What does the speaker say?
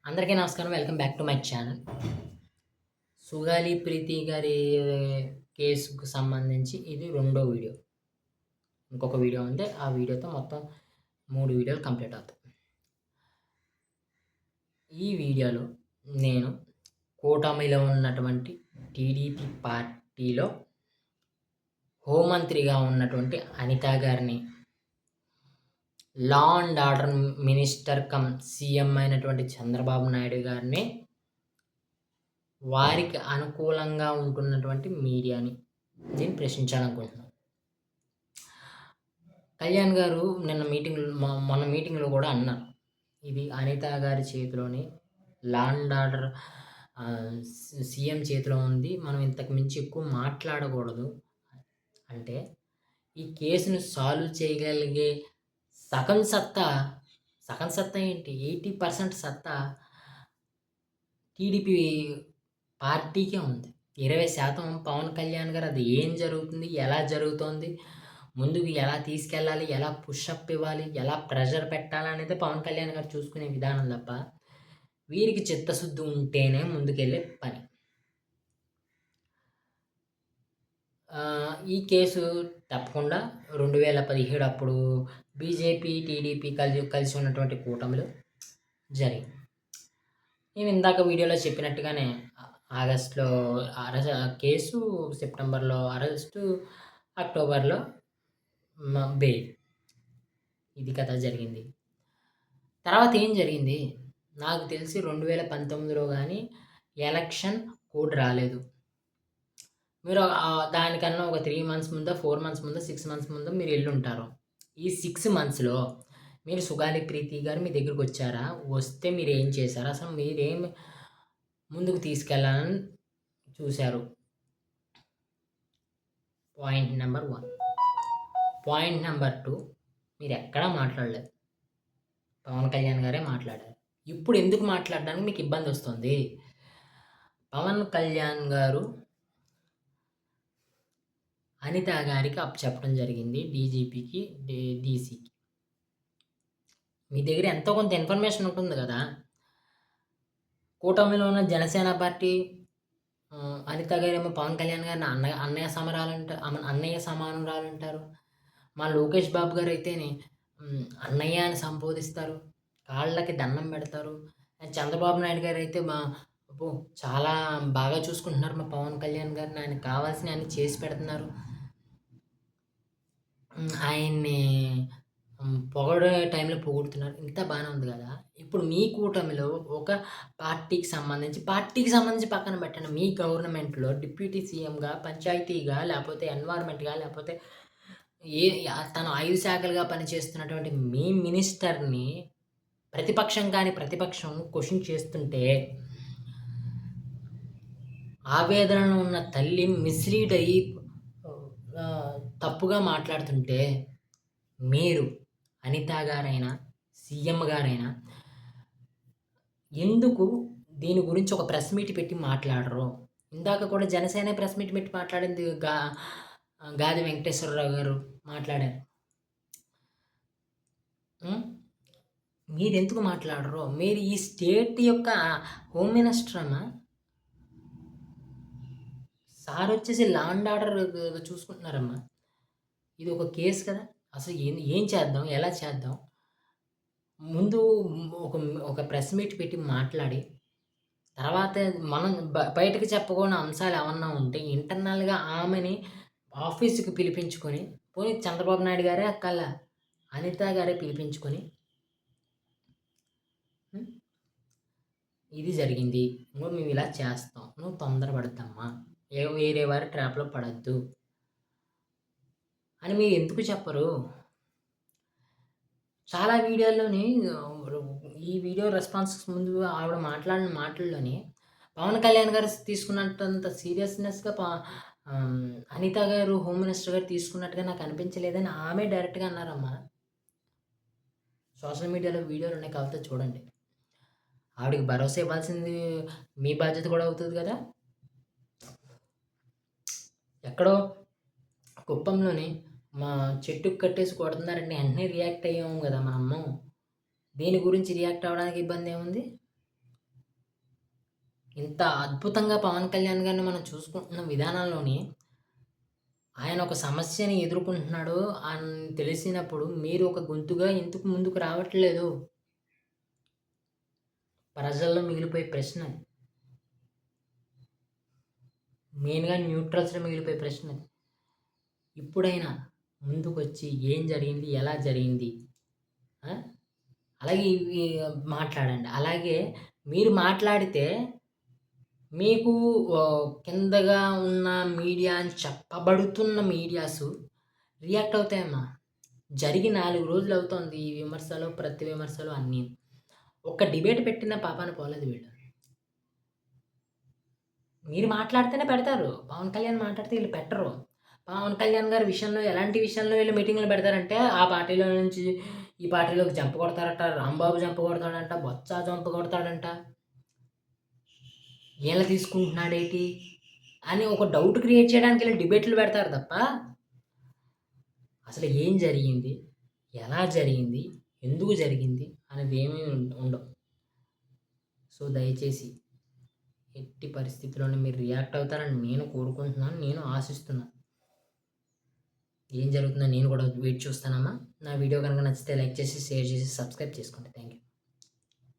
అందరికీ నమస్కారం. Welcome back to my channel. Sugali Preethi గారి కేసుకు సంబంధించి ఇది రెండో వీడియో. ఇంకొక వీడియో ఉంది. ఆ వీడియోతో మొత్తం 3 వీడియోలు కంప్లీట్ అవుతాయి. ఈ వీడియోలో నేను కూటమిలో ఉన్నటువంటి టీడీపీ పార్టీలో హోంమంత్రిగా ఉన్నటువంటి అనిత గారిని, law and order minister come CM అయినటువంటి చంద్రబాబు నాయుడు గారిని, వారికి అనుకూలంగా ఉంటున్నటువంటి మీడియాని నేను ప్రశ్నించాలనుకుంటున్నాను. కళ్యాణ్ గారు మొన్న మీటింగ్లో కూడా అన్నారు, ఇది అనిత గారి చేతిలోని లా అండ్ ఆర్డర్ సీఎం చేతిలో ఉంది, మనం ఇంతకు మించి ఎక్కువ మాట్లాడకూడదు. అంటే ఈ కేసును సాల్వ్ చేయగలిగే సగం సత్తా ఏంటి, 80% సత్తా టీడీపీ పార్టీకే ఉంది. 20% పవన్ కళ్యాణ్ గారు అది ఏం జరుగుతుంది, ఎలా జరుగుతోంది, ముందుకు ఎలా తీసుకెళ్ళాలి, ఎలా పుషప్ ఇవ్వాలి, ఎలా ప్రెషర్ పెట్టాలనేది పవన్ కళ్యాణ్ గారు చూసుకునే విధానం తప్ప వీరికి చిత్తశుద్ధి ఉంటేనే ముందుకెళ్ళే పని. ఈ కేసు తప్పకుండా 2017 అప్పుడు బీజేపీ టీడీపీ కలిసి ఉన్నటువంటి కూటమిలో జరిగింది. నేను ఇందాక వీడియోలో చెప్పినట్టుగానే ఆగస్టులో కేసు, సెప్టెంబర్లో అరెస్టు, అక్టోబర్లో బెయిల్. ఇది కథ జరిగింది. తర్వాత ఏం జరిగింది నాకు తెలిసి 2019లో కానీ ఎలక్షన్ కోడ్ రాలేదు. మీరు దానికన్నా ఒక 3 మంత్స్ ముందో, 4 మంత్స్ ముందో, 6 మంత్స్ ముందో మీరు వెళ్ళుంటారు. ఈ 6 మంత్స్లో మీరు సుగాలి ప్రీతి గారు మీ దగ్గరికి వచ్చారా? వస్తే మీరు ఏం చేశారు? అసలు మీరేం ముందుకు తీసుకెళ్ళాలని చూశారు? Point number 1. పాయింట్ నెంబర్ 2, మీరు ఎక్కడా మాట్లాడలేదు. పవన్ కళ్యాణ్ గారే మాట్లాడారు. ఇప్పుడు ఎందుకు మాట్లాడడానికి మీకు ఇబ్బంది వస్తుంది? పవన్ కళ్యాణ్ గారు అనిత గారికి చెప్పడం జరిగింది, డీజీపీకి, డీసీకి. మీ దగ్గర ఎంతో కొంత ఇన్ఫర్మేషన్ ఉంటుంది కదా. కూటమిలో ఉన్న జనసేన పార్టీ అనిత గారేమో పవన్ కళ్యాణ్ గారిని అన్నయ్య సమానురాలు అంటారు. మా లోకేష్ బాబు గారు అయితేనే అన్నయ్య అని సంబోధిస్తారు, కాళ్ళకి దండం పెడతారు. చంద్రబాబు నాయుడు గారు అయితే చాలా బాగా చూసుకుంటున్నారు మా పవన్ కళ్యాణ్ గారిని, ఆయన కావాల్సిన ఆయన చేసి పెడుతున్నారు, ఆయన్ని పొగడే టైంలో పొగుడుతున్నారు. ఇంత బాగానే ఉంది కదా. ఇప్పుడు మీ కూటమిలో ఒక పార్టీకి సంబంధించి పక్కన పెట్టండి, మీ గవర్నమెంట్లో డిప్యూటీ సీఎంగా, పంచాయతీగా, లేకపోతే ఎన్వైర్న్మెంట్గా, లేకపోతే తను 5 శాఖలుగా పనిచేస్తున్నటువంటి మీ మినిస్టర్ని ప్రతిపక్షం క్వశ్చన్ చేస్తుంటే, ఆవేదనలో ఉన్న తల్లి మిస్లీడ్ అయ్యి తప్పుగా మాట్లాడుతుంటే, మీరు అనిత గారైనా, సీఎం గారైనా ఎందుకు దీని గురించి ఒక ప్రెస్ మీట్ పెట్టి మాట్లాడరు? ఇందాక కూడా జనసేన ప్రెస్ మీట్ పెట్టి మాట్లాడింది, గాది వెంకటేశ్వరరావు గారు మాట్లాడారు. మీరెందుకు మాట్లాడరు? మీరు ఈ స్టేట్ యొక్క హోమ్ మినిస్టర్ అమ్మా. సార్ వచ్చేసి లా అండ్ ఆర్డర్ చూసుకుంటున్నారమ్మా. ఇది ఒక కేసు కదా. అసలు ఏం చేద్దాం, ఎలా చేద్దాం? ముందు ఒక ప్రెస్ మీట్ పెట్టి మాట్లాడి, తర్వాత మనం బయటకు చెప్పుకోని అంశాలు ఏమన్నా ఉంటే ఇంటర్నల్గా ఆమెని ఆఫీసుకి పిలిపించుకొని, పోనీ చంద్రబాబు నాయుడు గారే అక్కల్లా అనిత గారే పిలిపించుకొని, ఇది జరిగింది, మేము ఇలా చేస్తాం, నువ్వు తొందరపడద్దమ్మా, వేరే వారి ట్రాప్లో పడద్దు అని మీరు ఎందుకు చెప్పరు? చాలా వీడియోల్లోని ఈ వీడియో రెస్పాన్స్ ముందు ఆవిడ మాట్లాడిన మాటల్లోని పవన్ కళ్యాణ్ గారు తీసుకున్నంత సీరియస్నెస్గా అనిత గారు హోమ్ మినిస్టర్ గారు తీసుకున్నట్టుగా నాకు అనిపించలేదని ఆమె డైరెక్ట్గా అన్నారమ్మా. సోషల్ మీడియాలో వీడియోలు ఉన్నాయి, కాకపోతే చూడండి. ఆవిడకి భరోసా ఇవ్వాల్సింది మీ బాధ్యత కూడా అవుతుంది కదా. ఎక్కడో కుప్పంలోని మా చెట్టుకు కట్టేసి కొడుతున్నారండి, వెంటనే రియాక్ట్ అయ్యాము కదా మనము. దీని గురించి రియాక్ట్ అవ్వడానికి ఇబ్బంది ఏముంది? ఇంత అద్భుతంగా పవన్ కళ్యాణ్ గారిని మనం చూసుకుంటున్న విధానంలోని ఆయన ఒక సమస్యని ఎదుర్కొంటున్నాడు అని తెలిసినప్పుడు మీరు ఒక గొంతుగా ఎందుకు ముందుకు రావట్లేదు? ప్రజల్లో మిగిలిపోయే ప్రశ్న అది. మెయిన్‌గా న్యూట్రల్స్‌లో మిగిలిపోయే ప్రశ్న అది. ఇప్పుడైనా ముందుకొచ్చి ఏం జరిగింది? ఎలా జరిగింది? ఆ! అలాగే ఇవి మాట్లాడండి. అలాగే మీరు మాట్లాడితే మీకు కిందగా ఉన్న మీడియా అని చెప్పబడుతున్న మీడియాసు రియాక్ట్ అవుతాయమ్మా. జరిగి 4 రోజులవుతోంది ఈ విమర్శలు, ప్రతి విమర్శలు అన్నీ. ఒక్క డిబేట్ పెట్టిన పాపాన పోలేదు వీళ్ళు. మీరు మాట్లాడితేనే పెడతారు. పవన్ కళ్యాణ్ మాట్లాడితే ఈళ్ళు పెట్టరు. పవన్ కళ్యాణ్ గారి విషయంలో ఎలాంటి విషయంలో వీళ్ళు మీటింగ్‌లు పెడతారంటే, ఆ పార్టీలో నుంచి ఈ పార్టీలోకి జంప్ కొడతారట, రాంబాబు జంప్ కొడతాడంట, బొత్స జంప్ కొడతాడంట. ఈళ్ళ తీసుకుంటున్నాడేటి అని ఒక డౌట్ క్రియేట్ చేయడానికి ఈళ్ళు డిబేట్‌లు పెడతారు తప్ప, అసలు ఏం జరిగింది? ఎలా జరిగింది? ఎందుకు జరిగింది? అనేది ఏమీ ఉండవు. సో, దయచేసి ఎట్టి పరిస్థితిలోను మీరు రియాక్ట్ అవుతారని నేను కోరుకుంటున్నాను. నేను ఆశిస్తున్నాను. ఏం జరుగుతుందో నేను కూడా వెయిట్ చూస్తానమ్మా. నా వీడియో కనుక నచ్చితే లైక్ చేసి, షేర్ చేసి, సబ్స్క్రైబ్ చేసుకోండి. Thank you.